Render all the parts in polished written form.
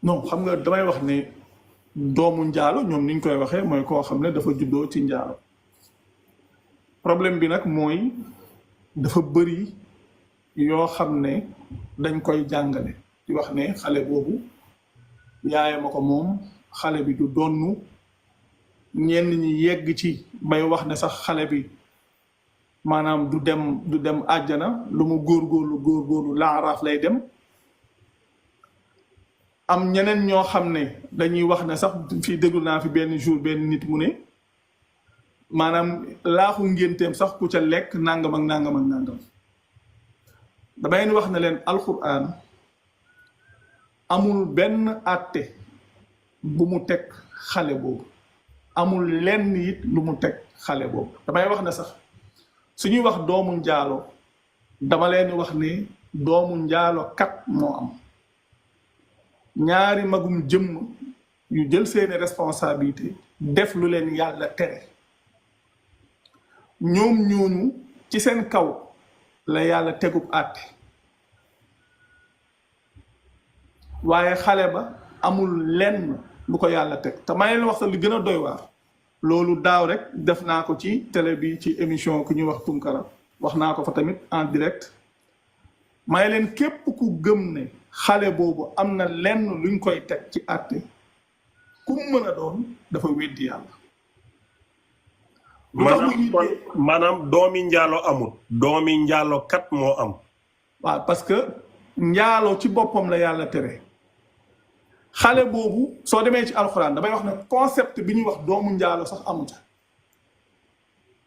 non xam nga damay wax ne doomu njaalo ñoom niñ koy waxee mooy koo xam ne dafa juddoo ci njaalo problème bi nag mooy dafa bëri yoo xam ne dañ koy jàngale di wax ne xale boobu yaayam a ko moom xale bi du donnu ñenn ñi yegg ci bay wax ne sax xale bi maanaam du dem àjjana lu mu góorgóorlu laaraaf lay dem am ñeneen ñoo xam ne dañuy wax ne sax fii déglu naa fi benn jour benn nit mu ne maanaam laaxu ngénteem sax ku ca lekk nangam ak nangam ak nangam damay leen wax ne leen alxuraan amul benn àtte bu mu teg xale boobu amul lenn it lu mu teg xale boobu damay wax ne sax suñuy wax doomu njaalo dama leen wax ne doomu njaalo kat moo am ñaari magum jëmm yu jël seeni responsabilité def lu leen yàlla tere ñoom ñooñu ci seen kaw la yàlla tegub àtte waaye xale ba amul lenn lu ko yàlla teg te may leen wax sax li gën a doy waar loolu daaw rek def naa ko ci télé bi ci émission ku ñuy wax Tunkara wax naa ko fa tamit en direct may leen képp ku gëm ne xale boobu am na lenn luñ koy teg ci àtte ku mu mën a doon dafa weddi yàlla maanaam doomi njaalo amul doomi njaalo kat moo am waaw parce que njaalo ci boppam la yàlla tere xale boobu soo demee ci alxuraan damay wax ne concept bi ñuy wax doomu njaalo sax amu ca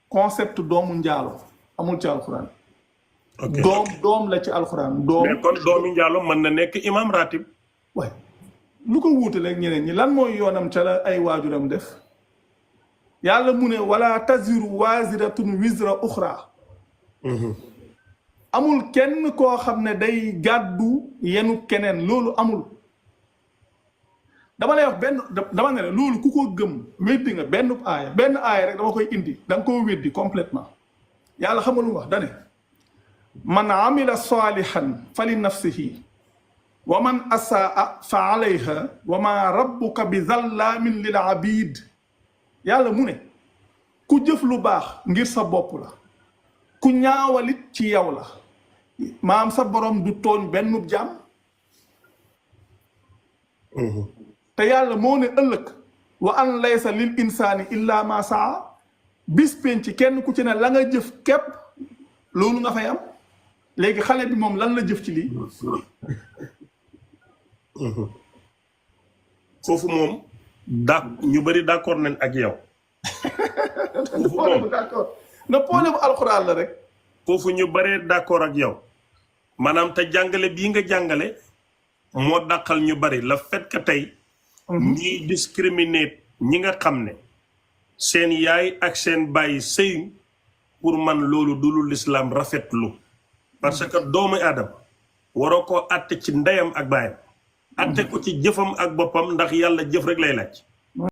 concept doomu njaalo amul ci alxuraan doom la ci alxuraan doom mais kon doomi njaalo mën na nekk imam ratib waaye lu ko wuutale ak ñeneen ñi lan mooy yoonam ca la ay waajuram def yàlla mu ne wala taziru waziratun wizra uxra amul kenn koo xam ne day gàddu yenu keneen loolu amul dama lay wax dama ne la loolu ku ko gëm weddi nga benn aaya rek dama koy indi da nga koo weddi complètement yàlla xam nga lu mu wax dane man amila salihan fali nafsihi wa man asaa fa alayha wa ma rabbuka bi zallamin lil abid yàlla mu ne ku jëf lu baax ngir sa bopp la ku ñaawalit ci yow la maam sa borom du tooñ benn jaam te yàlla moo ne ëllëg wa an laysa lil insaani illa ma saa bis penc kenn ku ci ne la nga jëf képp loolu nga fay am léegi xale bi moom lan la jëf ci lii foofu moom ñu bari d'accord nañ ak yow d'accord na problème bu alxuraan la rek foofu ñu baree d'accord ak yow maanaam te jàngale bii nga jàngale moo dàqal ñu bari la fait que tey ñiy discriminer ñi nga xam ne seen yaay ak seen bàyyi sëyuñ pour man loolu du lu lislaam rafetlu parce que doomu aadama waroo koo àtte ci ndeyam ak baayam atte ko ci jëfam ak boppam ndax yàlla jëf rek lay laaj